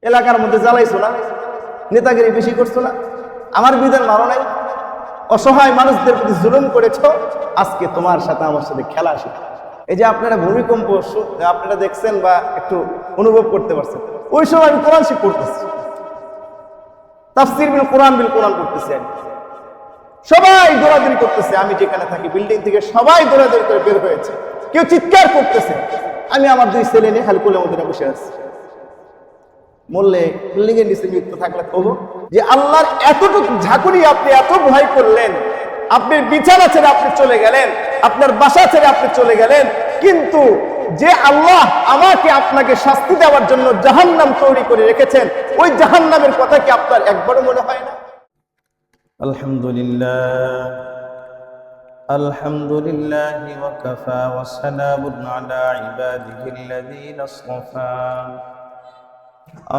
এলাকার মধ্যে জ্বালাইছো না, নেতাগিরি বেশি করছো না, আমার বিধান মানো নাই, অসহায় মানুষদের প্রতি জুলুম করেছো, আজকে তোমার সাথে আমার সাথে খেলা শুরু। এই যে আপনারা ভূমিকম্প আপনারা দেখছেন বা একটু অনুভব করতে পারছেন, ওই সময় আমি কোরআন শিখ করতেছি, তাফসীর বিল কোরআন করতেছি, আমি সবাই দৌড়াদৌড়ি করতেছে, আমি যেখানে থাকি বিল্ডিং থেকে সবাই দৌড়াদৌড়ি করে বের হয়েছে, কেউ চিৎকার করতেছে, আমি আমার দুই ছেলে নিয়ে হালকুলের মধ্যে বসে আছি। মরলে বিল্ডিং এর নিচে মৃত্যু থাকলে কব যে আল্লাহর এতটুকু ঝাঁকুনি আপনি এত ভয় করলেন, আপনার বিছানা ছেড়ে আপনি চলে গেলেন, আপনার বাসা ছেড়ে আপনি চলে গেলেন, কিন্তু যে আল্লাহ আমাকে আপনাকে শাস্তি দেওয়ার জন্য জাহান্নাম তৈরি করে রেখেছেন, ওই জাহান্নামের কথা কি আপনার একবারও মনে হয় না? আলহামদুলিল্লাহ আলহামদুলিল্লাহ ওয়া কাফা ওয়া সালামুন আলা ইবাদিহিল্লাযীনা ইসতাফা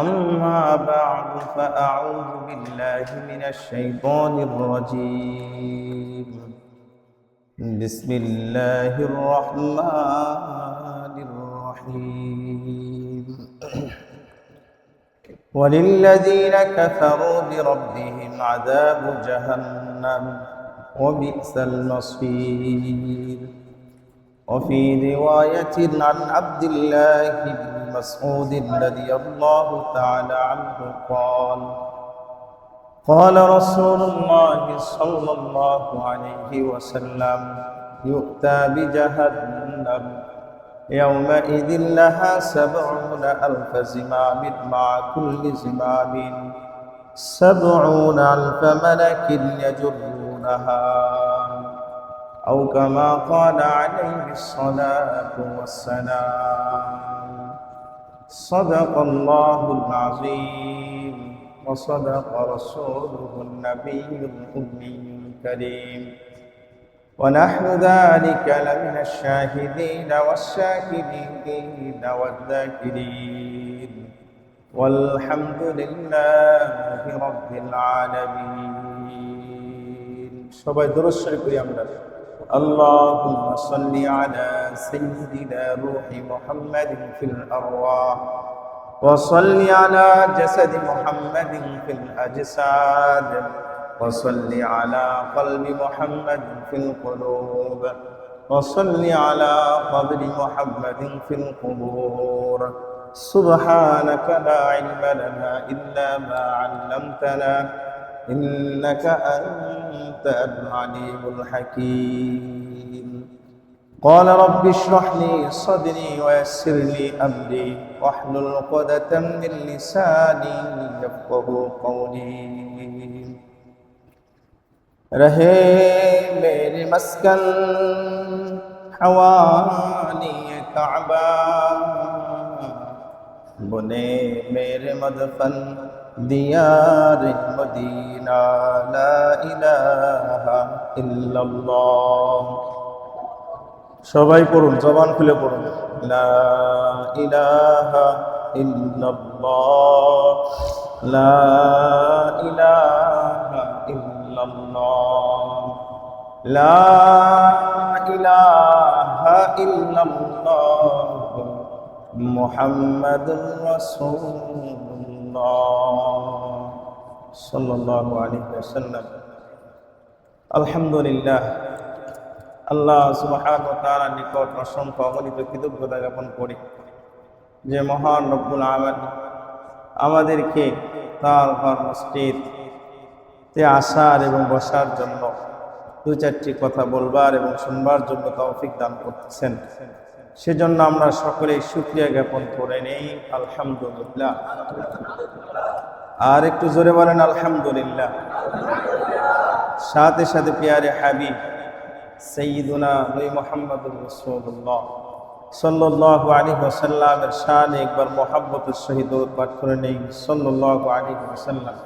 أما بعد فأعوذ بالله من الشيطان الرجيم بسم الله الرحمن الرحيم وللذين كفروا بربهم عذاب جهنم وبئس المصير وفي رواية عن عبد الله بن مسعود رضي الله تعالى عنه قال رسول الله صلى الله عليه وسلم يؤتى بجهنم يومئذ لها 70,000 زمام مع كل زمام 70,000 ملك يجرونها أو كما قال عليه الصلاة والسلام صدق الله العظيم وصدق رسوله النبي الأمي الكريم ونحن ذلك لمن الشاهدين والشاكرين والذاكرين والحمد لله رب العالمين সবাই দরুদ শরীফ পড়ি আমরা اللهم صل على سيدنا روح محمد في الأرواح وصل على جسد محمد في الأجساد وصل على قلب محمد في القلوب وصل على قبر محمد في القبور سبحانك لا علم لنا إلا ما علمتنا إنك أنت العليم الحكيم قال رب اشرح لي صدري ويسر لي أمري واحلل عقدة من لساني يفقه قولي رہے میرے مسکن حوالی کعبہ بنے میرے مدفن دیار مدینہ لا الہ الا اللہ সবাই পড়ুন জবান খুলে পড়ুন লা ইলাহা ইল্লাল্লাহ লা ইলাহা ইল্লাল্লাহ লা ইলাহা ইল্লাল্লাহ মুহাম্মাদুর রাসূলুল্লাহ সাল্লাল্লাহু আলাইহি ওয়াসাল্লাম। আলহামদুলিল্লাহ, আল্লাহ সুবহানাহু ওয়া তাআলার নিকট অসংখ্য অগণিত কৃতজ্ঞতা জ্ঞাপন করি যে মহান রব্বুল আলামিন আমাদেরকে তার ঘর মসজিদে আসার এবং বসার জন্য দু চারটি কথা বলবার এবং শুনবার জন্য তৌফিক দান করতেছেন। সেজন্য আমরা সকলেই শুকরিয়া জ্ঞাপন করে নেই আলহামদুলিল্লাহ। আর একটু জোরে বলেন আলহামদুলিল্লাহ। সাথে সাথে প্যারে হাবিব সৈয়দুনা নবী মুহাম্মদুর রাসূলুল্লাহ সাল্লাল্লাহু আলাইহি ওয়াসাল্লামের শানে একবার মুহাব্বতের সহিত পাঠ করে নেই সাল্লাল্লাহু আলাইহি ওয়াসাল্লাম।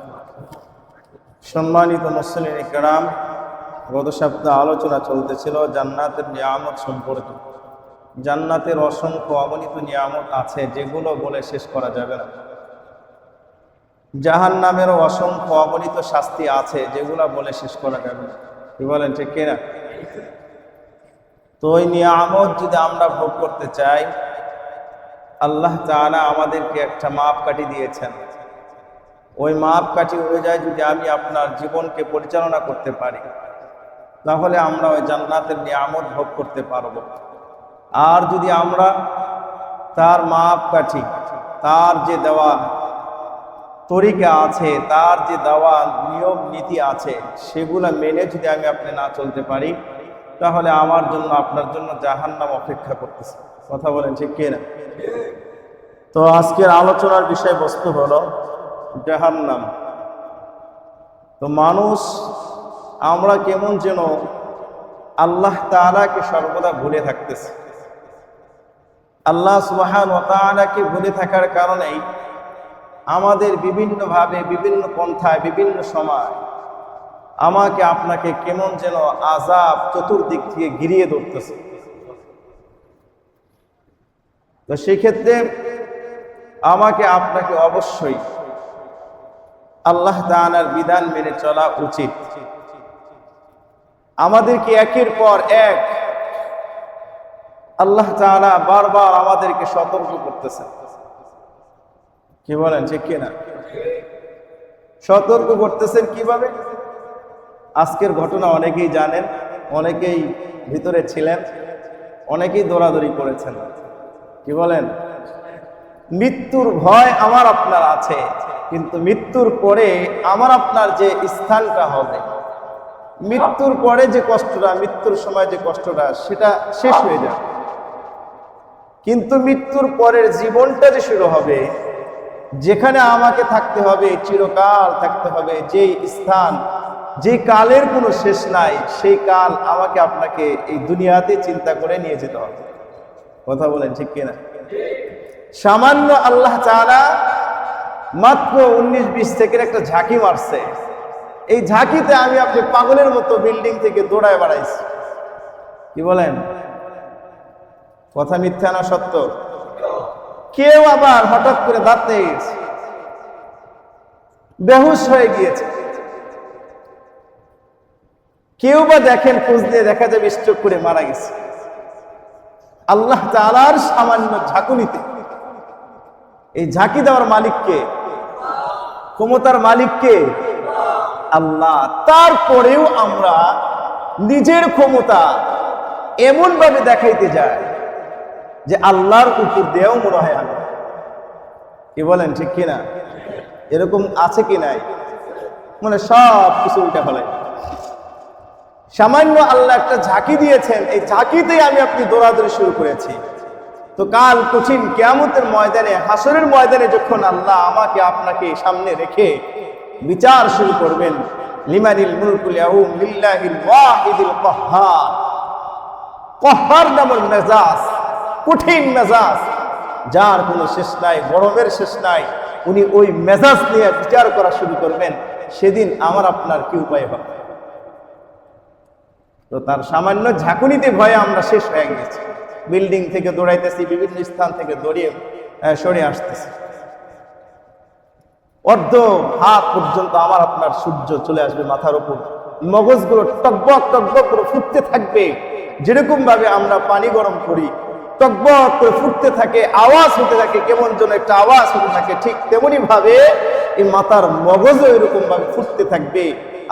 সম্মানিত মুসলিম কিরাম, গত সপ্তাহে আলোচনা চলতেছিল জান্নাতের নিয়ামত সম্পর্কে। জান্নাতের অসংখ্য অগণিত নিয়ামত আছে যেগুলো বলে শেষ করা যাবে না। জাহান্নামেরও অসংখ্য অগণিত শাস্তি আছে যেগুলো বলে শেষ করা যাবে না। কি বলেন ঠিক কিনা? তো ওই নিয়ামত যদি আমরা ভোগ করতে চাই আল্লাহ তাআলা আমাদেরকে একটা মাপকাঠি দিয়েছেন। ওই মাপকাঠি অনুযায়ী যদি আমি আপনার জীবনকে পরিচালনা করতে পারি, তাহলে আমরা ওই জান্নাতের নিয়ামত ভোগ করতে পারব। আর যদি আমরা তার মাপকাঠি, তার যে দেওয়া তরিকা আছে, তার যে দেওয়া নিয়ম নীতি আছে, সেগুলা মেনে যদি আমি আপনি না চলতে পারি, তাহলে আমার জন্য আপনার জন্য জাহান্নাম অপেক্ষা করতেছে। কথা বলেন ঠিক কি না? তো আজকের আলোচনার বিষয়বস্তু হলো জাহান্নাম। তো মানুষ আমরা কেমন যেন আল্লাহ তাআলাকে সর্বদা ভুলে থাকতেছি। আল্লাহ সুবহানাহু ওয়া তাআলাকে ভুলে থাকার কারণেই আমাদের বিভিন্নভাবে, বিভিন্ন পন্থায়, বিভিন্ন সময় আমাকে আপনাকে কেমন যেন আযাব চতুর্দিক থেকে ঘিরিয়ে ধরতেছে। তো সেক্ষেত্রে আমাকে আপনাকে অবশ্যই আল্লাহ তাআলার বিধান মেনে চলা উচিত। আমাদেরকে একের পর এক আল্লাহ তাআলা বারবার আমাদেরকে সতর্ক করতেছেন। কি বলেন ঠিক কিনা? সতর্ক করতেছেন কিভাবে? আজকের ঘটনা অনেকেই জানেন, অনেকেই ভিতরে ছিলেন, অনেকেই দৌড়াদৌড়ি করেছেন। কি বলেন? মৃত্যুর ভয় আমার আপনার আছে, কিন্তু মৃত্যুর পরে আমার আপনার যে স্থানটা হবে, মৃত্যুর পরে যে কষ্টটা, মৃত্যুর সময় যে কষ্টটা, সেটা শেষ হয়ে যাবে। কিন্তু মৃত্যুর পরের জীবনটা যে শুরু হবে, যেখানে আমাকে থাকতে হবে, চিরকাল থাকতে হবে, যেই স্থান, যে কালের কোনো শেষ নাই, সেই কাল আমাকে আপনাকে এই দুনিয়াতে চিন্তা করে নিয়ে যেতে হবে। কথা বলেন ঠিক কিনা? সামান্য আল্লাহ তাআলা মাত্র 19-20 সেকেন্ড একটা ঝাঁকি মারছে। এই ঝাঁকিতে আমি আপনি পাগলের মতো বিল্ডিং থেকে দৌড়ায় বেড়াইছি। কি বলেন? কথা মিথ্যা না সত্য? কেউ আবার হঠাৎ করে দাঁত নিয়ে গেছে, বেহুশ হয়ে গিয়েছে। কেউ বা দেখেন খোঁজ নিয়ে দেখা যাবে স্ট্রোক করে মারা গেছে। আল্লাহ তাআলার সামান্য ঝাঁকুনিতে। এই ঝাঁকি দেওয়ার মালিককে, ক্ষমতার মালিককে আল্লাহ। তারপরেও আমরা নিজের ক্ষমতা এমন ভাবে দেখাইতে যাই যে আল্লাহর উপর দিয়েও মনে হয় আমি। কি বলেন ঠিক কিনা? এরকম আছে কি নাই? মানে সব কিছু উল্টা ফেলাই। সামান্য আল্লাহ একটা ঝাঁকি দিয়েছেন, এই ঝাঁকিতেই আমি আপনি দৌড়াদৌড়ি শুরু করেছি। তো কাল কঠিন কিয়ামতের ময়দানে, হাসরের ময়দানে যখন আল্লাহ আমাকে আপনাকে সামনে রেখে বিচার শুরু করবেন, লিমানিল মুলকুল ইয়াউম লিল্লাহিল ওয়াহিদিল কাহ্হার। কাহ্হার নামের মেজাজ, কঠিন মেজাজ, যার কোনো শেষ নাই, গরমের শেষ নাই। উনি ওই মেজাজ নিয়ে বিচার করা শুরু করবেন। সেদিন আমার আপনার কি উপায় হবে? তো তার সামান্য ঝাঁকুনিতে ভয়ে আমরা শেষ হয়ে গেছি। বিল্ডিং থেকে দৌড়াইতেছি, বিভিন্ন স্থান থেকে দৌড়িয়ে সরে আসতেছি। অর্ধ হাত পর্যন্ত আমার আপনার সূর্য চলে আসবে মাথার উপর। মগজগুলো টকবক টকবক করে ফুটতে থাকবে। যেরকম ভাবে আমরা পানি গরম করি, টকবক করে ফুটতে থাকে, আওয়াজ হতে থাকে, কেমন যেন একটা আওয়াজ হতে থাকে, ঠিক তেমনি ভাবে এই মাথার মগজও এরকম ভাবে ফুটতে থাকবে।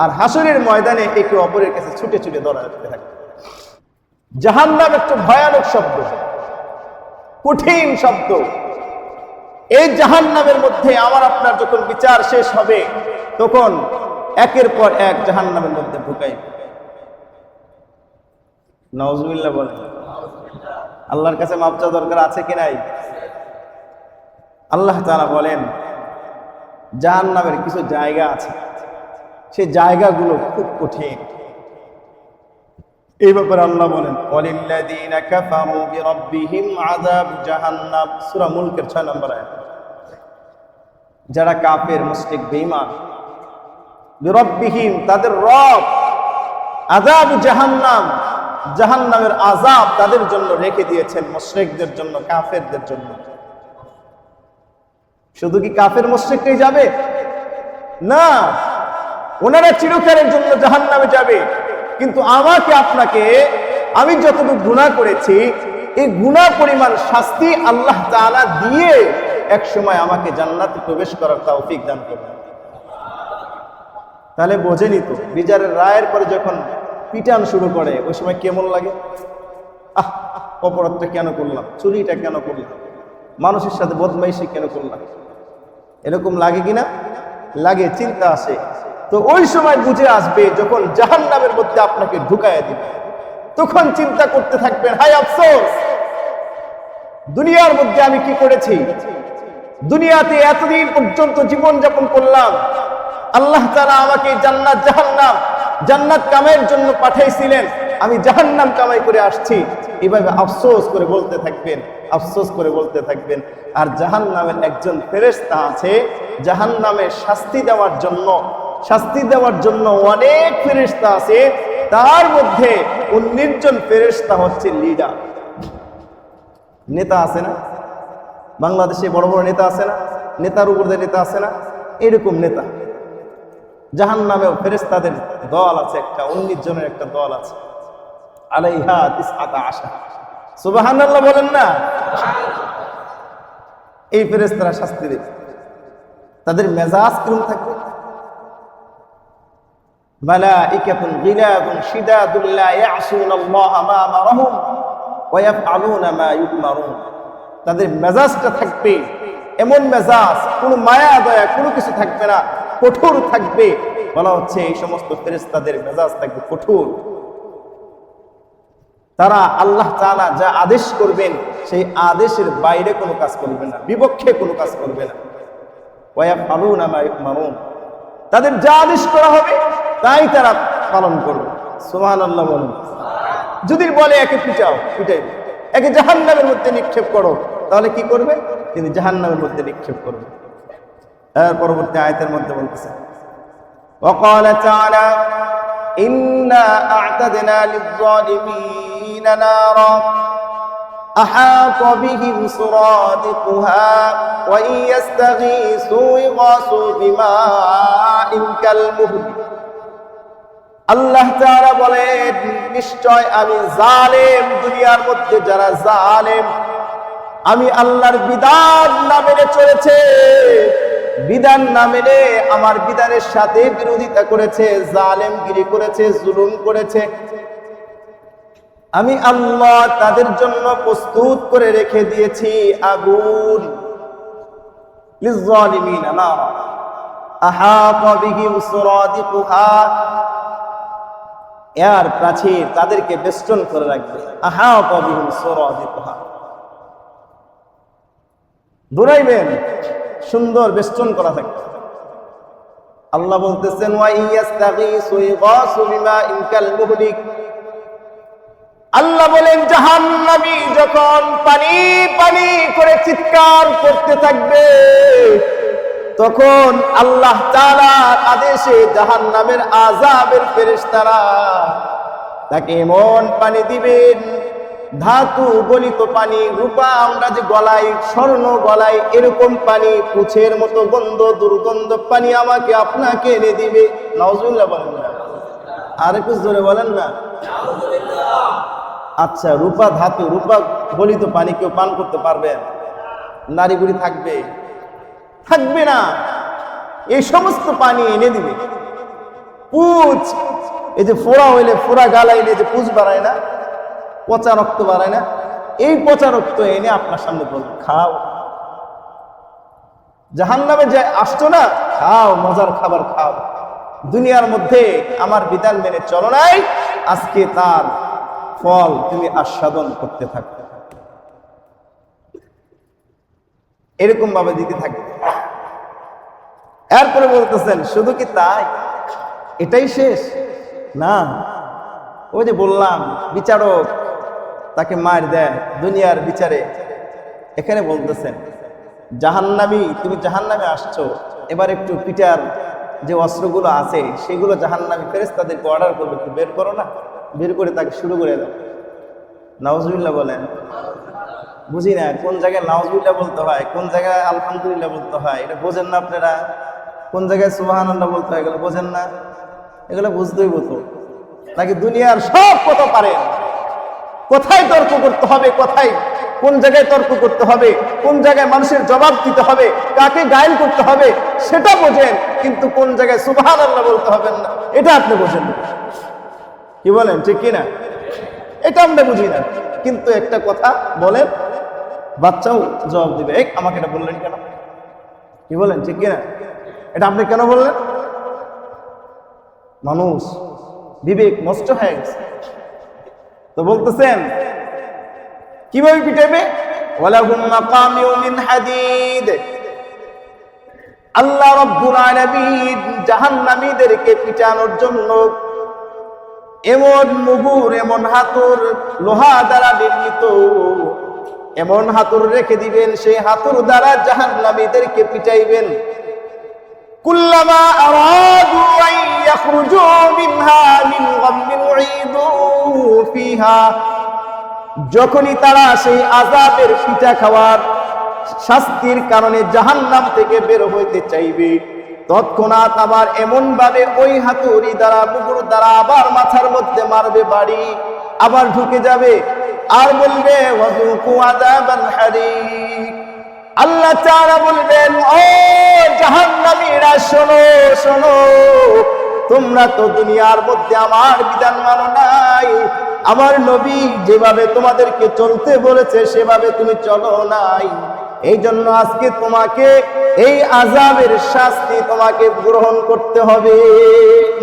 আর হাসরের ময়দানে একে অপরের কাছে ছুটে ছুটে দৌড়াতে থাকবে। জাহান্নাম একটা ভয়ানক শব্দ, কঠিন শব্দ। এই জাহান্নামের মধ্যে আমার আপনার যখন বিচার শেষ হবে, তখন একের পর এক জাহান্নামের মধ্যে ঢুকাইবে। নাউজুবিল্লাহ বলেন। আল্লাহর কাছে মাপ চাওয়া দরকার আছে কি নাই? আল্লাহ তাআলা বলেন জাহান্নামের কিছু জায়গা আছে, সেই জায়গাগুলো খুব কঠিন। এই ব্যাপারে আল্লাহ বলেন ওয়ালিল্লাযীনা কাফারু বিরাব্বিহিম আযাব জাহান্নাম, সূরা মুলকের 6 নম্বর আয়াত। যারা কাফের, মুশরিক, বেঈমান, বিরাব্বিহিম তাদের রব, আযাব জাহান্নাম, জাহান্নামের আযাব তাদের জন্য রেখে দিয়েছেন, মুশরিকদের জন্য, কাফেরদের জন্য। শুধু কি কাফের মুশরিকই যাবে? না, ওনারা চিরকালের জন্য জাহান্নামে যাবে। কিন্তু আমাকে আপনাকে, আমি যতটুকু গুনাহ করেছি, এই গুনাহ পরিমাণ শাস্তি আল্লাহ তাআলা দিয়ে এক সময় আমাকে জান্নাতে প্রবেশ করার তৌফিক দান করবেন। তাহলে বোঝেনি তো, বিচারের রায়ের পরে যখন পিটান শুরু করে ওই সময় কেমন লাগে? অপরাধটা কেন করলাম, চুরিটা কেন করলাম, মানুষের সাথে বদমাইশি কেন করলাম, এরকম লাগে কিনা? লাগে, চিন্তা আসে। তো ওই সময় বুঝে আসবে যখন জাহান্নামের মধ্যে আপনাকে ঢুকায়া দিবে, তখন চিন্তা করতে থাকবেন, হায় আফসোস, দুনিয়ার মধ্যে আমি কি করেছি, দুনিয়াতে এতদিন পর্যন্ত জীবন যাপন করলাম, আল্লাহ তাআলা আমাকে জান্নাত জাহান্নাম, জান্নাত কামাইয়ের জন্য পাঠাইছিলেন, আমি জাহান্নাম কামাই করে আসছি। এভাবে আফসোস করে বলতে থাকবেন, আফসোস করে বলতে থাকবেন। আর জাহান্নামের একজন ফেরেশতা আছে, জাহান্নামের শাস্তি দেওয়ার জন্য অনেক ফেরেশতা আছে, তার মধ্যে 19 জন ফেরেশতা হচ্ছে লিডার, নেতা আছে না? বাংলাদেশে বড় বড় নেতা আছে না? নেতার উপর দিয়ে নেতা আছে না? এরকম নেতা। জাহান্নামেও ফেরেশতাদের দল আছে, একটা 19 জনের একটা দল আছে। আলাইহা তিসআতা আশা, সুবহানাল্লাহ বলেন না? এই ফেরেশতারা শাস্তি দেবে। তাদের মেজাজ কিরকম থাকবে? মালাইকাতুন গিলাদুন শিদাদুন লা ইয়াসুনাল্লাহা মা আমারহুম ওয়া ইয়াফআলুনা মা ইউমারুন। তাদের মেজাজটা থাকবে এমন মেজাজ, কোনো মায়া দয়া কোনো কিছু থাকবে না, কঠোর থাকবে। বলা হচ্ছে এই সমস্ত ফেরেশতাদের মেজাজ থাকবে কঠোর। তারা আল্লাহ তাআলা যা আদেশ করবেন সেই আদেশের বাইরে কোনো কাজ করবে না, বিপক্ষে কোনো কাজ করবে না। ওয়া ইয়াফআলুনা মা ইউমারুন, তাদের যা আদেশ করা হবে তাই তারা পালন করবে। সুবহানাল্লাহ বলুন। যদি বলে একে পিটাইবে, একে জাহান্নামের মধ্যে নিক্ষেপ করো, তাহলে কি করবে? তিনি জাহান্নামের মধ্যে নিক্ষেপ করবে। এর পরবর্তী আয়াতের মধ্যে বলতেছে, وقال تعالى إنا أعتدنا للظالمين نارا أحاط بهم سرادقها وإن يستغيثوا يغاثوا بماء كالمهل। আল্লাহ তাআলা বলেন, নিশ্চয় আমি জালেম, দুনিয়ার মধ্যে যারা জালেম, আমি আল্লাহর বিধান না মেনে চলেছে, বিধান না মেনে আমার বিধানের সাথে বিরোধিতা করেছে, জালেমগিরি করেছে, জুলুম করেছে, আমি আল্লাহ তাদের জন্য প্রস্তুত করে রেখে দিয়েছি আগুন। লিজ্জালিমিনা নার আহাতা বিহিম সুরাদিকুহা, এর প্রাচীর তাদেরকে বেষ্টন করে রাখবে। আহাতা বিহিম সুরাদিকুহা, দৌড়াইবেন, সুন্দর বেষ্টন করা থাকবে। আল্লাহ বলতেছেন, ওয়া ইয়াস্তাগীসু ইগাসু বিমাইন কালমুহলি। আল্লাহ বলেন, জাহান্নামী যখন পানি পানি করে চিৎকার করতে থাকবে, তখন আল্লাহ তাআলার আদেশে জাহান্নামের আযাবের ফেরেশতারা তাকে এমন পানি দিবেন, ধাতু গলিত পানি, রূপা আমরা যে গলায়, স্বর্ণ গলায়, এরকম পানি, পুছের মতো গন্ধ, দুর্গন্ধ পানি আমাকে আপনাকে এনে দিবে। নাউজুবিল্লাহ বলেন না? আর একটু জোরে বলেন না? আচ্ছা, রূপা ধাতু, রূপা গলিত পানি কেউ পান করতে পারবেন? নারী বুড়ি থাকবে? থাকবে না। এই সমস্ত পানি এনে দিবে। পুছ, এই যে ফোড়া হইলে, ফোড়া গালাইলে যে পুছ বাড়ায় না, পচা রক্ত বাড়ায় না, এই পচা রক্ত এনে আপনার সামনে বলবে, খাও। জাহান্নামে যে আসতো না, খাও, মজার খাবার খাও। দুনিয়ার মধ্যে আমার বিধান মেনে চলো নাই, আজকে তার ফল তুমি আস্বাদন করতে থাকবে। এরকম ভাবে দিতে থাকবে। এরপরে বলতেছেন, শুধু কি তাই, এটাই শেষ না? ওই যে বললাম, বিচারক তাকে মার দেন দুনিয়ার বিচারে। এখানে বলতেছেন, জাহান্নামী, তুমি জাহান্নামে আসছো, এবার একটু পিটার যে অস্ত্রগুলো আছে সেগুলো জাহান্নামী ফেরেশতাদেরকে অর্ডার করবে, একটু বের করো না, বের করে তাকে শুরু করে দাও। নাউজুবিল্লাহ বলেন। বুঝি না কোন জায়গায় নাউজুবিল্লাহ বলতে হয়, কোন জায়গায় আলহামদুলিল্লাহ বলতে হয়, এটা বোঝেন না আপনারা? কোন জায়গায় সুবহানাল্লাহ বলতে হয়, এগুলো বোঝেন না? এগুলো বুঝতেই বলতো নাকি দুনিয়ার সব কথা পারেন? কোথায় তর্ক করতে হবে, কোথায় কোন জায়গায় তর্ক করতে হবে, কোন জায়গায় মানুষের জবাব দিতে হবে, কাকে গায়েল করতে হবে সেটা বোঝেন, কিন্তু কোন জায়গায় সুবহানাল্লাহ বলতে হবে না এটা আপনি বোঝেন না। কি বলেন ঠিক কিনা? এটা আমরা বুঝি না, কিন্তু একটা কথা বলেন বাচ্চাও জবাব দিবে, এই আমাকে এটা বললেন কেন? কি বলেন ঠিক কিনা? এটা আপনি কেন বললেন? মানুষ বিবেক নষ্ট হয়ে গেছে। তো বলতেছেন কিভাবে পিটাবে? ওয়ালাহুম মাকামিউ মিন হাদিদ। আল্লাহ রাব্বুল আলামিন জাহান্নামীদেরকে পিটানোর জন্য এমন মুগুর, এমন হাতুর, লোহা দ্বারা নির্মিত এমন হাতুর রেখে দিবেন, সেই হাতুর দ্বারা জাহান্নামীদেরকে পিটাইবেন। কুল্লামা আরাদু আন ইয়াখরুজু মিনহা মিন গাম্মিন উঈদু ফিহা, যখনই তারা সেই আযাবের পিটা খাওয়ার শাস্তির কারণে জাহান্নাম থেকে বের হইতে চাইবে, তৎক্ষণাৎ আবার এমন ভাবে ওই হাতুড়ি দ্বারা, মুগুর দ্বারা আবার মাথার মধ্যে মারবে বাড়ি, আবার ঢুকে যাবে আর বলবে ওয়াযুকু আযাবাল হারিক। আল্লাহ তাআলা বলবেন, ও জাহান্নামীরা শোনো শোনো, তোমরা তো দুনিয়ার মধ্যে আমার বিধান মানো নাই, আমার নবী যেভাবে তোমাদেরকে চলতে বলেছে সেভাবে তুমি চলো নাই, এই জন্য আজকে তোমাকে এই আযাবের শাস্তি তোমাকে গ্রহণ করতে হবে।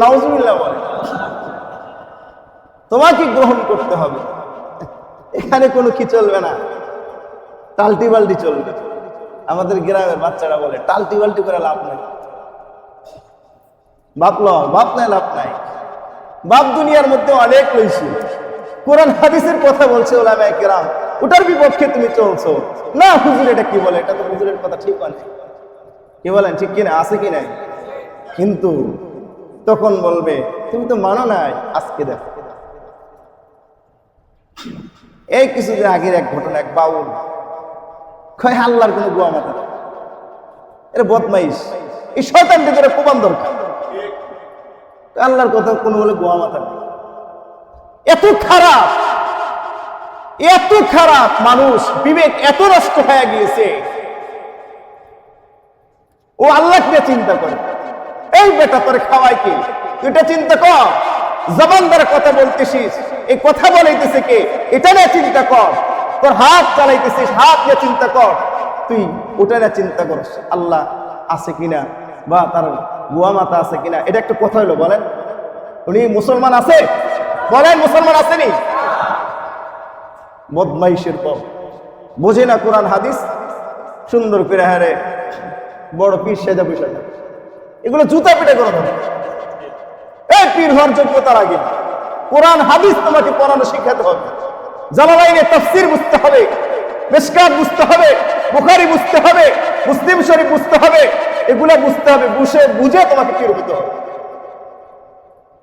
নাউজুবিল্লাহ বলে, তোমাকে গ্রহণ করতে হবে। এখানে কোনো কি চলবে না, টালটি বাল্টি চলবে। আমাদের গ্রামের বাচ্চারা বলে টালটি বাল্টি করে লাভ নাই, বাপ নাই লাভ নাই। বাপ দুনিয়ার মধ্যে অনেক লইছি, কোরআন হাদিসের কথা বলছে ওলামায়ে কেরাম, ওটার বিপক্ষে তুমি চলছো না। হুজুর এটা কি বলে, এটা তো হুজুরের কথা ঠিক হয় না। কি বলেন ঠিক কিনা? আছে কি নাই? কিন্তু তখন বলবে তুমি তো মানো নাই। আজকে দেখো, এই কিছুদিন আগের এক ঘটনা, এক বাউল কয় আল্লাহর কোনো গোয়া মাথা, এটা বদমাইশ, এই শয়তানকে ধরে প্রমাণ দরকার, আল্লাহর কথা কোনো বলে গোয়া মাথা। এত খারাপ, এত খারাপ মানুষ, বিবেক এত নষ্ট হয়ে গিয়েছে, ও আল্লাহকে চিন্তা করে। এই বেটা তোর খাওয়াই কে? তুই এটা চিন্তা কর, জবান দ্বারা কথা বলতেছিস, এই কথা বলাইতেছে কে এটা নিয়ে চিন্তা কর। তোর হাত চালাইতেছিস, হাত নিয়ে চিন্তা কর। তুই ওটা নিয়ে চিন্তা করস আল্লাহ আছে কিনা, বা তার গোয়া মাথা আছে কিনা। এটা একটা কথা হলো, বলেন উনি মুসলমান আছে? বলেন মুসলমান আসেনি? বদমাইশের পর বোঝে না কোরআন হাদিস, সুন্দর করে হারে বড় পীর সেজা বসে থাকে, এগুলো জুতা পিটে করে দেবে। এই পীর হওয়ার যোগ্যতার আগে কোরআন হাদিস তোমাকে পড়ানো শিখাতে হবে, জালালাইনের তাফসীর বুঝতে হবে, মিশকাত বুঝতে হবে, বুখারী বুঝতে হবে, মুসলিম শরীফ বুঝতে হবে, এগুলা বুঝতে হবে। বুঝে তোমাকে পীর হতে হবে।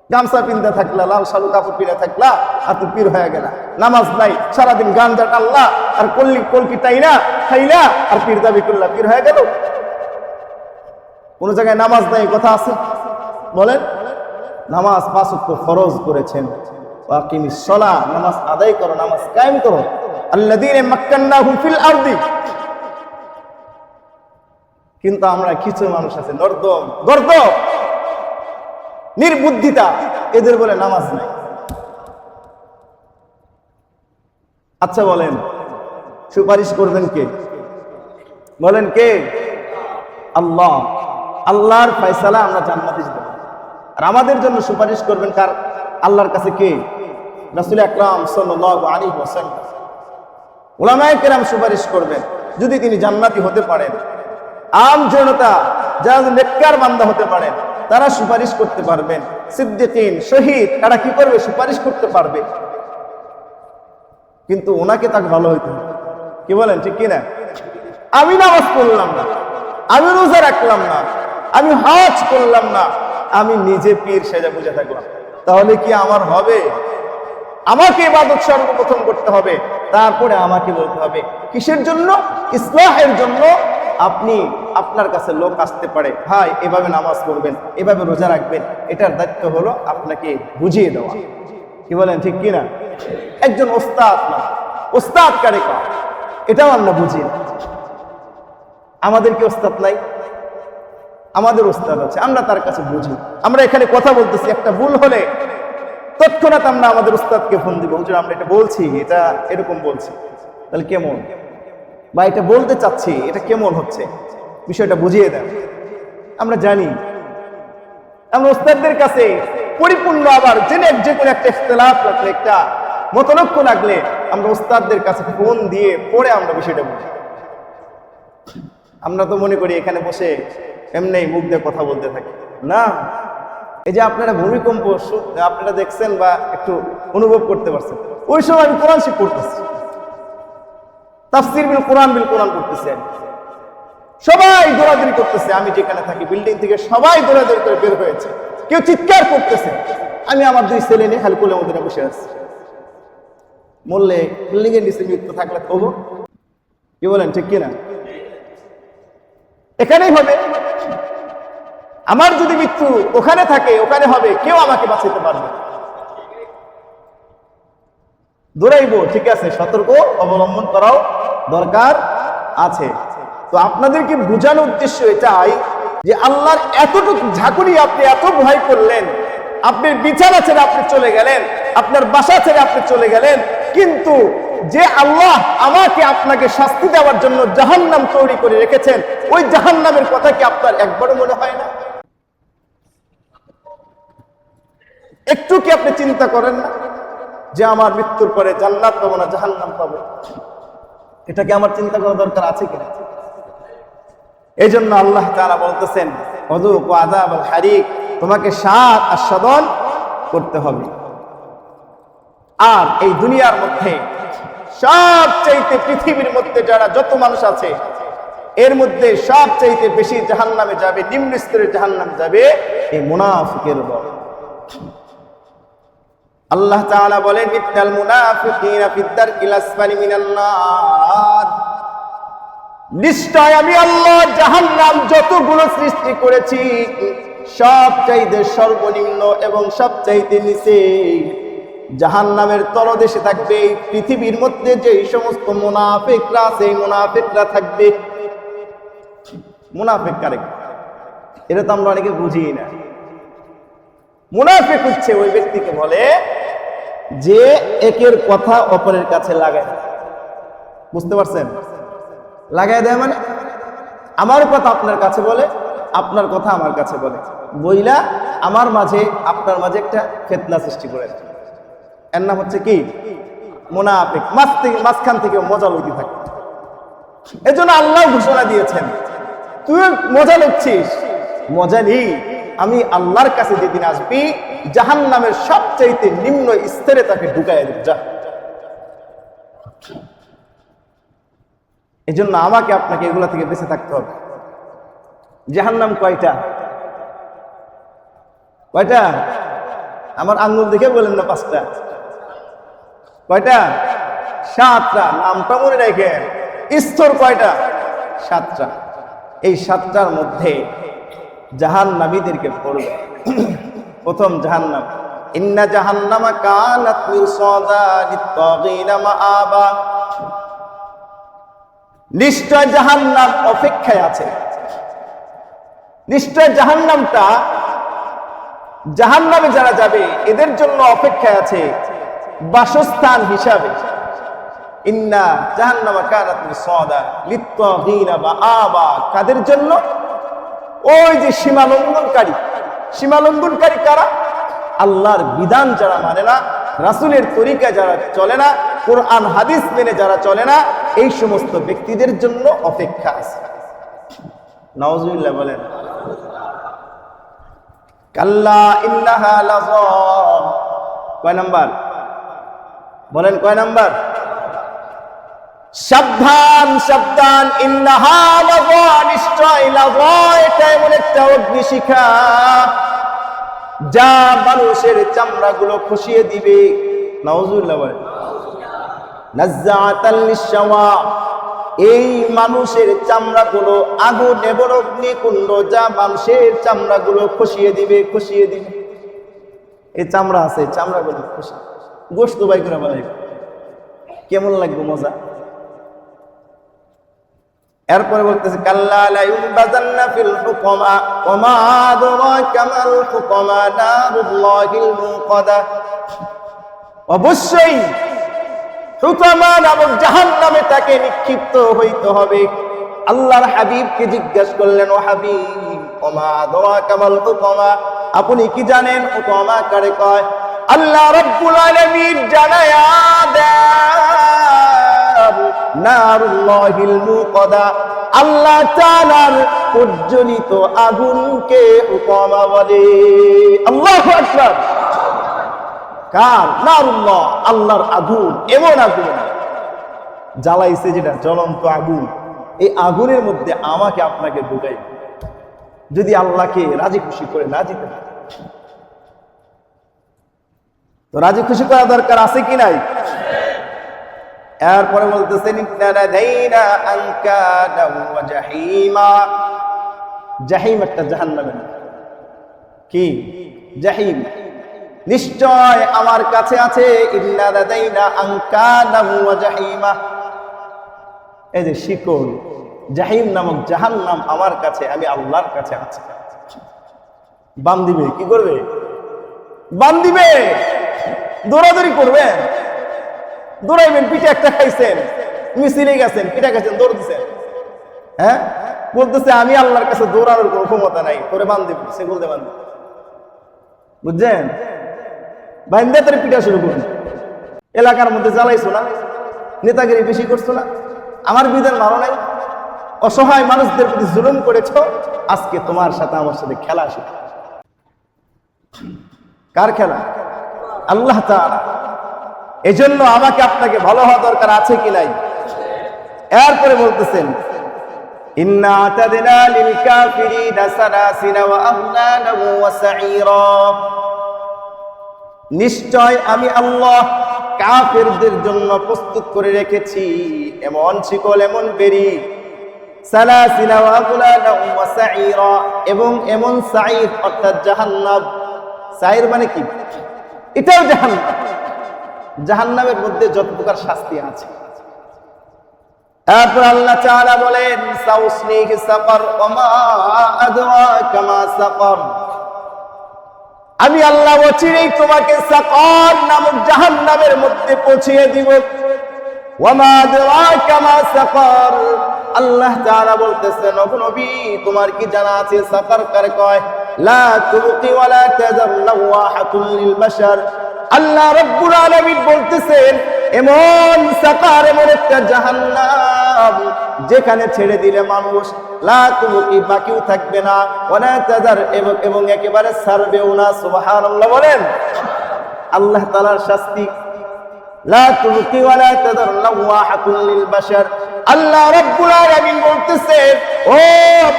গামছা পিনতে থাকলা, লাল শালু কাপড় পিনে থাকলা, আর তুমি পীর হয়ে গেলা। নামাজ নাই, সারাদিন গাঞ্জা টাল্লা আর কলকি টাইনা খাইলা আর পীর দাবি করলা, পীর হয়ে গেল। কোন জায়গায় নামাজ নাই কথা আছে? বলেন, নামাজ 5 ওয়াক্ত ফরজ করেছেন। ওয়াকিমিস সালাহ, নামাজ আদায় করো, নামাজ কায়েম করো। আল্লাযীনা মাক্কান্নাহুম ফিল আরদি। কিন্তু আমরা কিছু মানুষ আছে নর্দম গর্দ, নির্বুদ্ধিতা, এদের বলে নামাজ নাই। আচ্ছা বলেন, সুপারিশ করবেন কে? বলেন কে? আল্লাহ। আল্লাহর ফয়সালা আমরা জান্নাতে যাব, আর আমাদের জন্য সুপারিশ করবেন কার? আল্লাহর কাছে কে? রাসূল আকরাম সাল্লাল্লাহু আলাইহি ওয়াসাল্লাম। উলামায়ে কেরাম সুপারিশ করবেন যদি তিনি জান্নাতি হতে পারেন। আম জনতা যারা নেককার বান্দা হতে পারেন তারা সুপারিশ করতে পারবেন। সিদ্দিকিন, শহীদ, তারা কি করবে? সুপারিশ করতে পারবে। কিন্তু ওনাকে তাকে ভালো হইতে হবে। কি বলেন ঠিক কিনা? আমি নামাজ পড়লাম না, আমি রোজা রাখলাম না, আমি হজ করলাম না, আমি নিজে পীর সেজে বুঝে থাকলাম, তাহলে কি আমার হবে? আমাকে ইবাদত সর্বপ্রথম করতে হবে, তারপরে আমাকে বলতে হবে। কিসের জন্য? ইসলাহের জন্য। আপনি আপনার কাছে লোক আসতে পারে, ভাই এভাবে নামাজ পড়বেন, এভাবে রোজা রাখবেন, এটার দায়িত্ব হলো আপনাকে বুঝিয়ে দেওয়া। কি বলেন, ঠিক কিনা? একজন ওস্তাদ না, ওস্তাদ কারে কয় এটাও আমরা বুঝি না। আমাদের কি ওস্তাদ নাই? আমাদের ওস্তাদ আছে, আমরা তার কাছে বুঝি। আমরা এখানে কথা বলতেছি, একটা ভুল হলে তৎক্ষণাৎ আমরা আমাদের উস্তাদকে ফোন দিব, হুজুর আমরা এটা বলছি, এটা এরকম বলছি, তাহলে কেমন, বা এটা বলতে চাচ্ছি, এটা কেমন হচ্ছে, বিষয়টা বুঝিয়ে দেন। আমরা জানি, আমরা উস্তাদদের কাছে পরিপূর্ণ, আবার যে কোনো একটা ইখতিলাফ লাগলে, একটা মতলক্ষ লাগলে আমরা উস্তাদদের কাছে ফোন দিয়ে পরে আমরা বিষয়টা বুঝি। আমরা তো মনে করি এখানে বসে এমনি মুখ দিয়ে কথা বলতে থাকি না। এই যে আপনারা ভূমিকম্প আপনারা দেখছেন বা একটু অনুভব করতে পারছেন, ওই সময় আমি কোরআন শিখ করতেছি, তাফসীর বিল কোরআন করতেছি, সবাই দৌড়াদৌড়ি করতেছে। আমি যেখানে থাকি বিল্ডিং থেকে সবাই দৌড়াদৌড়ি করে বের হয়েছে, কেউ চিৎকার করতেছে, আমি আমার দুই ছেলে নিয়ে খালি কোলে মধ্যে বসে আছি। মরলে বিল্ডিং এর নিচে মৃত্যু থাকলে তবু, কি বলেন, ঠিক কিনা? এখানেই হবে। আমার যদি মৃত্যু ওখানে থাকে, ওখানে হবে, কেউ আমাকে বাঁচাতে পারবে। দৌড়াইবো, ঠিক আছে, সতর্ক অবলম্বন করাও দরকার আছে। তো আপনাদেরকে বোঝানোর উদ্দেশ্য এটাই যে আল্লাহর এতটুকু ঝাঁকুনি আপনি এত ভয় করলেন, আপনার বিছানা ছেড়ে আপনি চলে গেলেন, আপনার বাসা ছেড়ে আপনি চলে গেলেন, কিন্তু যে আল্লাহ আমাকে আপনাকে শাস্তি দেওয়ার জন্য জাহান্নাম তৈরি করে রেখেছেন, ওই জাহান্নামের কথা কি আপনার একবারও মনে হয় না? একটু কি আপনি চিন্তা করেন না যে আমার মৃত্যুর পরে জান্নাত পাবো না জাহান্নাম পাবো? এটা কি আমার চিন্তা করা দরকার আছে কিনা? এই জন্য আল্লাহ তাআলা বলতেছেন, ওয়াযুকু আযাবাল হারিক, তোমাকে শাদ আস্বাদন করতে হবে। আর এই দুনিয়ার মধ্যে সবচাইতে, পৃথিবীর মধ্যে যারা যত মানুষ আছে এর মধ্যে সবচাইতে বেশি জাহান্নামে যাবে, নিম্ন স্তরের জাহান্নামে যাবে এই মুনাফিকের দল। আল্লাহ তাআলা বলেন, ইন্নাল মুনাফিকিনা ফিদ দারকিল আসফালি মিনান নার, নিশ্চয় আমি আল্লাহ জাহান্নাম যতগুলো সৃষ্টি করেছি সবচাইতে সর্বনিম্ন এবং সবচাইতে নিচে জাহান্নামের তলদেশে থাকবে। পৃথিবীর মধ্যে যে সমস্ত মুনাফিকরা আছে, এই মুনাফিকরা থাকবে। মুনাফিক কারে? এটা তো আমরা অনেকে বুঝি না। মুনাফিক হচ্ছে ওই ব্যক্তিকে বলে যে একের কথা অপরের কাছে লাগায়। বুঝতে পারছেন? লাগাই দেয় মানে আমার কথা আপনার কাছে বলে, আপনার কথা আমার কাছে বলে, বইলা আমার মাঝে আপনার মাঝে একটা ফিতনা সৃষ্টি করে। এর নাম হচ্ছে কি? মুনাফিক। মাঝখান থেকে মজা লইতে থাকে। এজন্য আল্লাহ ঘোষণা দিয়েছেন, তুই মজা লচ্ছিস, মজা নেই, আমি আল্লাহর কাছে যেদিন আসবি জাহান্নামের সবচাইতে নিম্ন স্তরে তাকে ঢুকায় দেব। যা, এই জন্য আমাকে আপনাকে এগুলা থেকে বেঁচে থাকতে হবে। জাহান্নাম কয়টা? কয়টা? আমার আঙ্গুল দেখে বলেন না 5টা। কয়টা? 7টা। নামটা মনে রেখে। স্তর কয়টা? 7টা। এই 7টার মধ্যে জাহান্নামীদেরকে পড়বে। প্রথম জাহান্নাম, ইন্না জাহান্নামা কানাত মিরসাদা লিত-তাগিনা মাআবা, নিশ্চয় জাহান্নাম অপেক্ষায় আছে। নিশ্চয় জাহান্নামটা, জাহান্নামে যারা যাবে এদের জন্য অপেক্ষায় আছে বাসস্থান হিসাবে। ইন্না জাহান্নামা কানাত মিরসাদা লিত-তাগিনা মাআবা, কাদের জন্য? ওই যে সীমালঙ্ঘনকারী। সীমালঙ্ঘনকারী কারা? আল্লাহর বিধান যারা মানে না, রাসূলের তরিকা যারা চলে না, কোরআন হাদিস মেনে যারা চলে না, এই সমস্ত ব্যক্তিদের জন্য অপেক্ষা আছে। নাউজুবিল্লাহ বলেন। কাল্লা ইন্নাহা লাযা, কয় নাম্বার বলেন? কয় নাম্বার? সাবধান, সাবধান। ইন্নাহা লাযা, নিশ্চয় লাযা, এটা এমন একটা অগ্নিশিখা যা মানুষের চামড়াগুলো খসিয়ে দিবে। নাউজুবিল্লাহ বলেন। নাজ্জাআতাল লিশ-শাওয়া, এই মানুষের চামড়াগুলো আগুন এবং অগ্নিকুণ্ড, যা মানুষের চামড়াগুলো খসিয়ে দিবে, খসিয়ে দিবে। এই চামড়া আছে, চামড়াগুলো খসিয়ে গোশত বাই করে বানাই, কেমন লাগবে মজা। এরপরে বলতেছে কাল্লা লা ইউনবাযান্না ফিল হুকামা ওয়া মা আদরাকা মাল হুকামা নারুল্লাহিল মুকাদা। অবশ্যই হুকামা নামক জাহান্নামে তাকে নিক্ষিপ্ত হইতে হবে। আল্লাহর হাবিবকে জিজ্ঞাসা করলেন, ও হাবিব ওয়া মা আদরাকা মাল হুকামা, আপনি কি জানেন হুকামা কারে কয়? আল্লাহ রাব্বুল আলামিন জানায়া দেন নারুল্লাহিল মুকাদা, আল্লাহ তাআলার প্রজ্বলিত আগুনকে হুকামা বলে। আল্লাহু আকবার। কার? নারুল্লাহ, আল্লাহর আগুন। এমন আগুন জ্বালাইছে যেটা জ্বলন্ত আগুন, এই আগুনের মধ্যে আমাকে আপনাকে ঢুকাই যদি আল্লাহকে রাজি খুশি করে না যেতে পারে। তো রাজি খুশি করা দরকার আছে কি নাই? এরপরে বলতেছেন জাহিম একটা জাহান্নামের কি? জাহিম। নিশ্চয় আমার কাছে আছে ইন্না লাদাইনা আনকাদাহু ওয়া জাহিমা, এই যে শিকল জাহিম নামক জাহান্নাম আমার কাছে, আমি আল্লাহর কাছে আছে। বান দিবে, কি করবে? বান দিবে, দৌড়াদৌড়ি করবেন, দৌড়াইবেন। পিঠে একটা খাইছেন, মিছিলে গেছেন, পিঠা খাইছেন, দৌড় দিচ্ছেন, হ্যাঁ? বলতেছে আমি আল্লাহর কাছে দৌড়ানোর কোনো ক্ষমতা নাই, তোরে বান দিবে, সে বলতে বান দিবে। বুঝছেন? বাইন্দা তোর পিঠা শুরু করুন। এলাকার মধ্যে জ্বালাইছো না, নেতাগিরি বেশি করছো না, আমার বিধান মানো নাই, অসহায় মানুষদের প্রতি জুলুম করেছো, আজকে তোমার সাথে আমার সাথে খেলা শুরু। কার খেলা? আল্লাহ তাআলা। এজন্য আমাকে আপনাকে ভালো হওয়া দরকার আছে কি নাই? এরপরে বলতেছেন ইন্না আতাদনা লিল কাফিরিনা সালাসিলা ওয়া আগলালা ওয়া সাঈরা, নিশ্চয় আমি আল্লাহ কাফিরদের জন্য প্রস্তুত করে রেখেছি এমন শিকল, এমন বেড়ি, সালাসিলা ওয়া আগলালা ওয়া সাঈরা, এবং এমন সাঈর অর্থাৎ জাহান্নাম। সাঈর মানে কি? এটাও জাহান্নাম। জাহান্নামের মধ্যে যত প্রকার শাস্তি আছে। তারপর আল্লাহ তাআলা বলেন সাউসনিহি সাকার ওয়া মা আদরাকা মা সাকার, আমি আল্লাহ অচিরেই তোমাকে সাকার নামক জাহান্নামের মধ্যে পৌঁছিয়ে দিব। ওয়া মা আদরাকা মা সাকার, আল্লাহ তাআলা বলতেছেন ও নবী তোমার কি জানা আছে সাকার কারে কয়? লা তুবকি ওয়া লা তাযার লাওয়াহাতুল লিল বাশার, আল্লাহ রাব্বুল আলামিন বলতেছেন এমন সাকার, এমন একটা জাহান্নাম যেখানে ছেড়ে দিলে মানুষ লা তুবকি, বাকিও থাকবে না, ওয়া লা তাযার, এবং একেবারে ছাড়বেও না। সুবহানাল্লাহ বলেন। আল্লাহ তাআলার শাস্তি লা তুবকি ওয়া লা তাযার লাওয়াহাতুল লিল বাশার। আল্লাহ রাব্বুল আলামিন বলতেছেন ও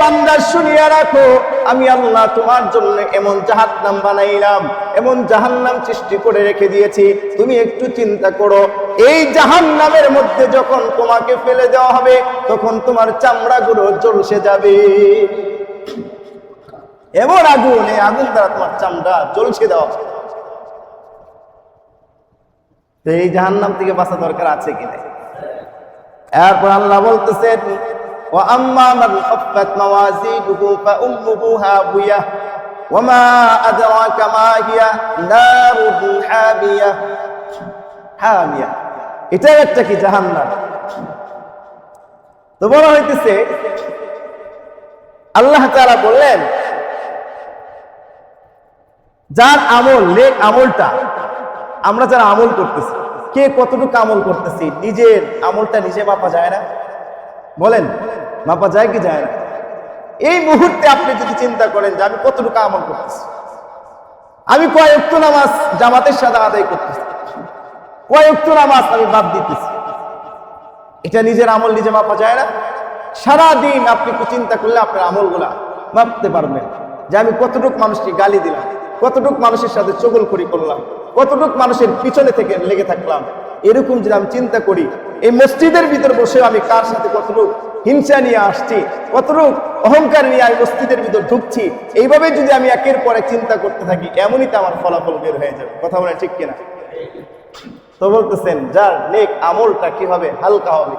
বান্দা শুনিয়া রাখো, আমি আল্লাহ তোমার জন্য এমন জাহান্নাম বানাইলাম, এমন জাহান্নাম সৃষ্টি করে রেখে দিয়েছি। তুমি একটু চিন্তা করো, এই জাহান্নামের মধ্যে যখন তোমাকে ফেলে দেওয়া হবে তখন তোমার চামড়াগুলো জ্বলসে যাবে। এমন আগুন, এই আগুন দ্বারা তোমার চামড়া জ্বলসে দেওয়া হবে। তো এই জাহান্নাম থেকে বাঁচা দরকার আছে কিনা? এরপর আল্লাহ বলতেছেন ওয়া আম্মা মান খাফফাত মাওয়াজিনুহু ফাউম্মুহু হাবিয়া ওয়া মা আদরাকা মা হিয়া নারুন হামিয়া। হামিয়া এটা একটা কি? জাহান্নাম। তো বলা হইতেছে আল্লাহ তাআলা বললেন যার আমল, নেক আমলটা, আমরা যারা আমল করতেছি, কে কতটুকু আমল করতেছি, নিজের আমলটা নিজে মাপা যায় না? বলেন, মাপা যায় কি যায় না? এই মুহূর্তে আপনি যদি চিন্তা করেন যে আমি কতটুকু আমল করতেছি, আমি কয় ওয়াক্ত নামাজ জামাতের সাথে আদায় করতেছি, কয় ওয়াক্ত নামাজ আমি বাদ দিতেছি, এটা নিজের আমল নিজে মাপা যায় না? সারাদিন আপনি একটু চিন্তা করলে আপনার আমলগুলা মাপতে পারবেন যে আমি কতটুকু মানুষকে গালি দিলাম, কতটুকু মানুষের সাথে চগলখড়ি করলাম, কতটুকু মানুষের পিছনে থেকে লেগে থাকলাম। এরকম যদি আমি চিন্তা করি, এই মসজিদের ভিতর বসে আমি কার সাথে কতটুকু হিংসা নিয়ে আসছি, কতটুকু অহংকার নিয়ে আমি মসজিদের ভিতর ঢুকছি, এইভাবে যদি আমি একের পর এক চিন্তা করতে থাকি, এমনই তো আমার ফলাফল বের হয়ে যাবে। কথা বলে ঠিক কিনা? তো বলতেছেন যার নেক আমলটা কি হবে, হালকা হবে,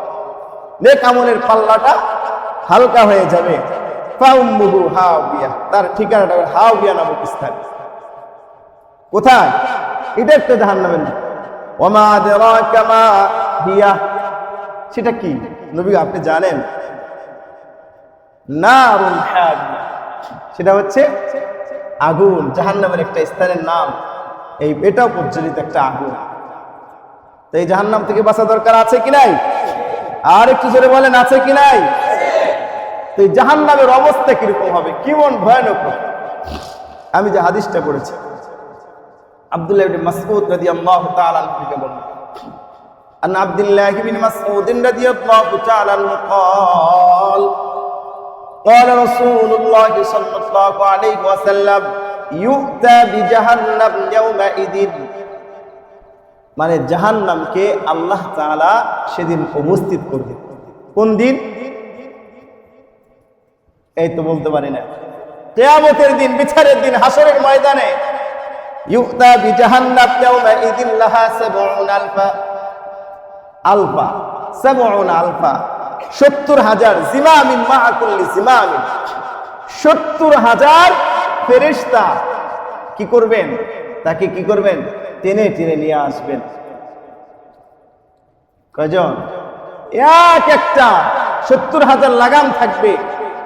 নেক আমলের পাল্লাটা হালকা হয়ে যাবে, ফাউম্মুহু হাওিয়া, তার ঠিকানাটা হাওিয়া নামক স্থান। কোথায়? এটা একটা জাহান্নামের নাম। ওমা আদরাকা মা হিয়া, সেটা কি নবী আপনি জানেন? নারুন হামিয়া, সেটা হচ্ছে আগুন, জাহান্নামের একটা স্থানের নাম। এটাও প্রজ্বলিত একটা আগুন। তো এই জাহান্নাম থেকে বাঁচা দরকার আছে কি নাই? আর একটু জোরে বলেন, আছে কি নাই? তো এই জাহান্নামের অবস্থা কিরকম হবে, কেমন ভয়ানক হবে? আমি যে হাদিসটা পড়েছি আব্দুল্লাহ ইবনে মাসউদ রাদিয়াল্লাহু তাআলা আনহু থেকে বর্ণিত, আন আব্দুল্লাহ ইবনে মাসউদ রাদিয়াল্লাহু তাআলা আনহু قال قال رسول الله صلى الله عليه وسلم يؤتى بجهنم يومئذ, মানে জাহান্নামকে আল্লাহ তাআলা সেদিন উপস্থিত করবেন। কোন দিন? এই তো বলতে পারি না, কিয়ামতের দিন, বিচারের দিন, হাসরের ময়দানে। ইউতা বিজাহান্নাম ইয়াউমাইযিন লাহা 70,000 জিমামিন মা কুল্লি জিমামিন, 70,000 ফেরেশতা কি করবেন? তাকে কি করবেন? টেনে টেনে নিয়ে আসবেন। কয়জন? এক একটা 70,000 লাগাম থাকবে।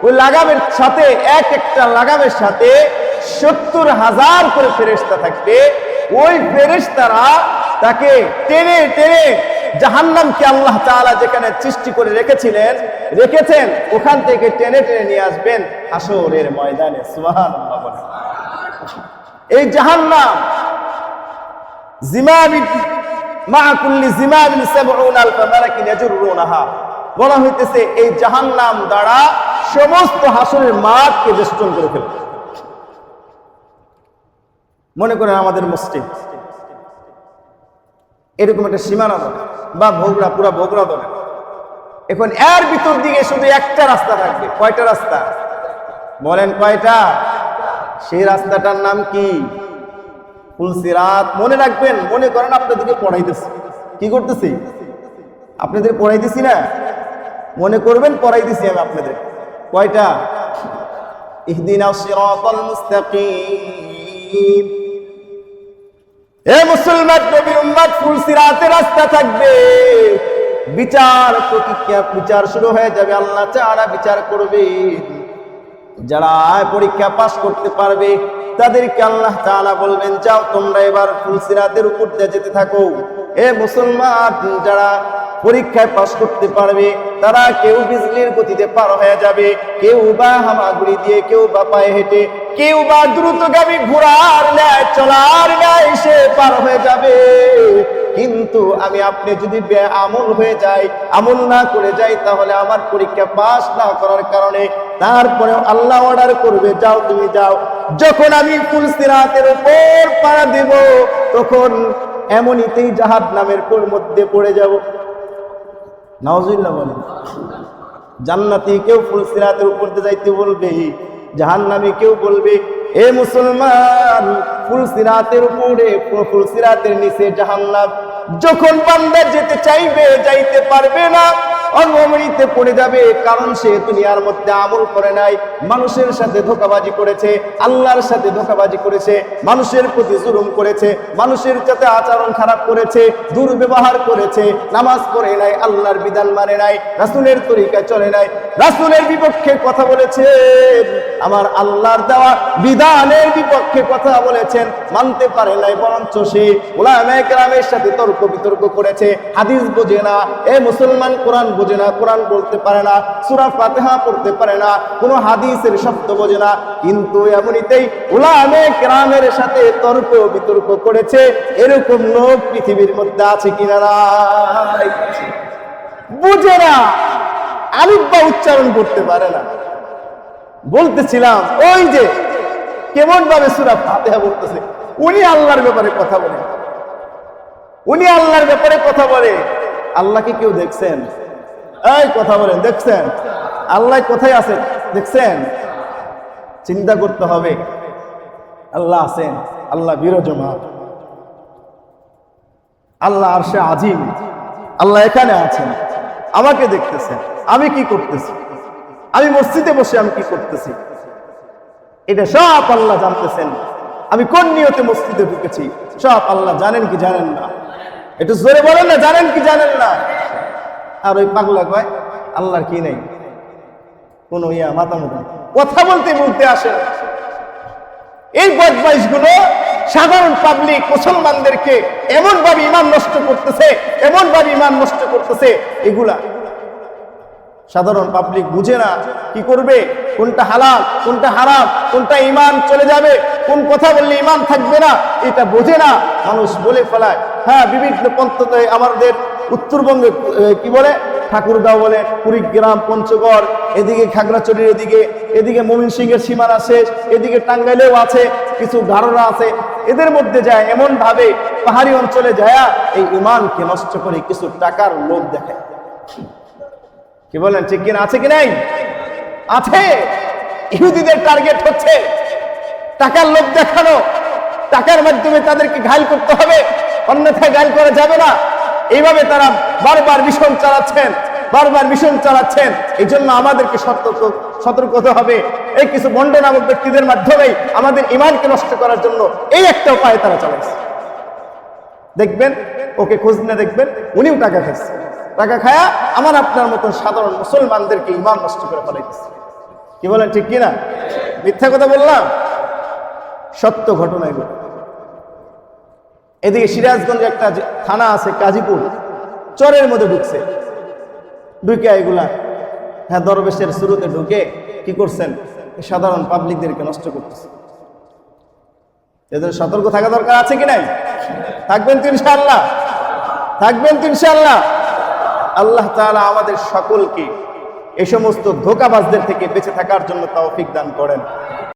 ওই লাগামের সাথে, এক একটা লাগামের সাথে 70,000 করে ফেরেশতা থাকবে। ওই ফেরেশতারা তাকে টেনে টেনে জাহান্নামকে আল্লাহ তাআলা যেখানে সৃষ্টি করে রেখেছেন ওখান থেকে টেনে টেনে নিয়ে আসবেন হাসরের ময়দানে। সুবহানাল্লাহ বলেন। এই জাহান্নাম জিমামিন মা কুল্লি জিমামিন 70,000 মালাকিন ইয়াজুরুনাহা, বলা হইতেছে এই জাহান্নাম দ্বারা সমস্ত হাসরের মাঠকে বেষ্টন করে ফেলবে। মনে করেন আমাদের মসজিদ এরকম একটা সীমানা ধরে বা ভোগড়া, পুরা ভোগড়া ধরে, এখন এর ভিতর দিকে শুধু একটা রাস্তা থাকবে। কয়টা রাস্তা বলেন? কয়টা? সেই রাস্তাটার নাম কি? ফুলসিরাত। মনে রাখবেন, মনে করেন আপনাদেরকে পড়াইতেছি। কি করতেছি? আপনাদের পড়াইতেছি না, মনে করবেন পড়াইতেছি আমি আপনাদের। কয়টা? ইহদিনাস সিরাতাল মুস্তাকিম। এ মুসলমান নবীর উম্মত, ফুলসিরাতের রাস্তা থাকবে। বিচার প্রতিক্রিয়া, বিচার শুরু হয়ে যাবে। আল্লাহ তাআলা বিচার করবে। যারা পরীক্ষা পাস করতে পারবে তাদেরকে আল্লাহ তাআলা বলবেন, যাও তোমরা এবার ফুলসিরাতের উপর দিয়ে যেতে থাকো। এ মুসলমান, যারা পরীক্ষায় পাস করতে পারবে তারা কেউ বিজলির গতিতে পার হয়ে যাবে, কেউ বা হামাগুড়ি দিয়ে, কেউ বা পায়ে হেঁটে, কেউ বা দ্রুতগামী ঘোড়ার ন্যায় চলার ন্যায় সে পার হয়ে যাবে। কিন্তু আমি আপনি যদি আমল হয়ে যাই, আমল না করে যাই, তাহলে আমার পরীক্ষা পাস না করার কারণে তারপরে আল্লাহ অর্ডার করবে, যাও তুমি যাও। যখন আমি ফুলসিরাতের উপর পা দেব তখন এমনিতেই জাহান্নামের মধ্যে পড়ে যাব। নাউজুবিল্লাহ বলেন। জান্নাতি কেউ ফুলসিরাতের উপর দিয়ে যাইতে বলবে, জাহান্নামী কেউ বলবে, এ মুসলমান, ফুলসিরাতের উপরে, ফুলসিরাতের নিচে জাহান্নাম। যখন বান্দা যেতে চাইবে যাইতে পারবে না, অমৃতে পড়ে যাবে। কারণ সে দুনিয়ার মধ্যে আমল করে নাই, মানুষের সাথে ধোঁকাবাজি করেছে, আল্লাহর সাথে ধোঁকাবাজি করেছে, মানুষের প্রতি জুলুম করেছে, মানুষের সাথে আচরণ খারাপ করেছে, দুর্ব্যবহার করেছে, নামাজ পড়ে নাই, আল্লাহর বিধান মানে নাই, রাসূলের তরিকা চলে নাই, রাসূলের বিপক্ষে কথা বলেছে, আমার আল্লাহর দেওয়া বিধানের বিপক্ষে কথা বলেছেন, মানতে পারে নাই, বরঞ্চ সে উলামায়ে কেরামের সাথে তর্ক বিতর্ক করেছে, হাদিস বোঝে না। এ মুসলমান, কোরআন বোঝে না, কোরআন বলতে পারে না, সূরা ফাতিহা পড়তে পারে না, কোনো হাদিসের শব্দ বোঝে না, কিন্তু এমনিতেই উলামায়ে কেরামের সাথে তর্ক বিতর্ক করেছে। এরকম লোক পৃথিবীর মধ্যে আছে কিনা? নাই। বুঝে না, আলিফ বা উচ্চারণ করতে পারে না। বলতেছিলাম, ওই যে কেমন ভাবে সূরা ফাতিহা বলতেছে, উনি আল্লাহর ব্যাপারে কথা বলেন, উনি আল্লাহর ব্যাপারে কথা বলে। আল্লাহকে কেউ দেখছেন? এই কথা বলেন, দেখছেন আল্লাহ কোথায় আছেন? দেখছেন? চিন্তা করতে হবে। আল্লাহ আছেন, আল্লাহ বিরাজমান। আল্লাহ আরশে আজিম, আল্লাহ এখানে আছেন, আমাকে দেখতেছেন, আমি কি করতেছি, আমি মসজিদে বসে আমি কি করতেছি, এটা সব আল্লাহ জানতেছেন। আমি কোন নিয়তে মসজিদে ঢুকেছি সব আল্লাহ জানেন কি জানেন না? একটু জোরে বলেন না, জানেন কি জানেন না? আর ওই পাগলা কয় আল্লাহর কি নেই, কোন মাতামতি কথা বলতে বলতে আসে। এই বদমাইশ গুলো সাধারণ পাবলিক মুসলমানদেরকে এমন ভাবে ইমান নষ্ট করতেছে, এমন ভাবে ইমান নষ্ট করতেছে, এগুলা সাধারণ পাবলিক বুঝে না কি করবে, কোনটা হালাল কোনটা হারাম, কোনটা ইমান চলে যাবে, কোন কথা বললে ইমান থাকবে না, এটা বোঝে না। মানুষ বলে ফেলায়। হ্যাঁ, বিভিন্ন পন্থতে আমাদের উত্তরবঙ্গে কি বলে, ঠাকুরগাঁও বলে, কুড়িগ্রাম, পঞ্চগড়, এদিকে খাগড়াছড়ির এদিকে ময়মনসিংহের সীমানা শেষ, এদিকে টাঙ্গাইলেও আছে, কিছু ধারণা আছে। এদের মধ্যে যায় এমন ভাবে পাহাড়ি অঞ্চলে যায় এই ইমানকে নষ্ট করে কিছু টাকার লোভ দেখায়। কি বলেন, ঠিক কিনা? আছে কি নাই? আছে। ইহুদিদের টার্গেট হচ্ছে টাকার লোভ দেখানো, টাকার মাধ্যমে তাদেরকে ঘায়ল করতে হবে, অন্যথায় ঘায়ল করা যাবে না। এইভাবে তারা বারবার মিশন চালাচ্ছেন। এই জন্য আমাদেরকে সতর্ক হতে হবে। এই কিছু ভণ্ড নামক ব্যক্তিদের মাধ্যমেই আমাদের ইমানকে নষ্ট করার জন্য এই একটা উপায় তারা চালাচ্ছে। দেখবেন, ওকে খোঁজ নিয়ে দেখবেন, উনিও টাকা খাচ্ছে। টাকা খায়া আমার আপনার মতন সাধারণ মুসলমানদেরকে ইমান নষ্ট করে ফেলাইতেছে। কি বলেন, ঠিক কিনা? মিথ্যা কথা বললাম? সত্য ঘটনা এগুলো। এদিকে সিরাজগঞ্জে একটা থানা আছে কাজীপুর, চরের মধ্যে ঢুকে এগুলা দরবেশের শুরুতে ঢুকে কি করছেন, সাধারণ পাবলিকদেরকে নষ্ট করতেছে। এদের সতর্ক থাকা দরকার আছে কি নাই? থাকবেন তো ইনশাআল্লাহ? থাকবেন তো ইনশাআল্লাহ? আল্লাহ তাআলা আমাদের সকলকে এই সমস্ত ধোঁকাবাজদের থেকে বেঁচে থাকার জন্য তৌফিক দান করেন।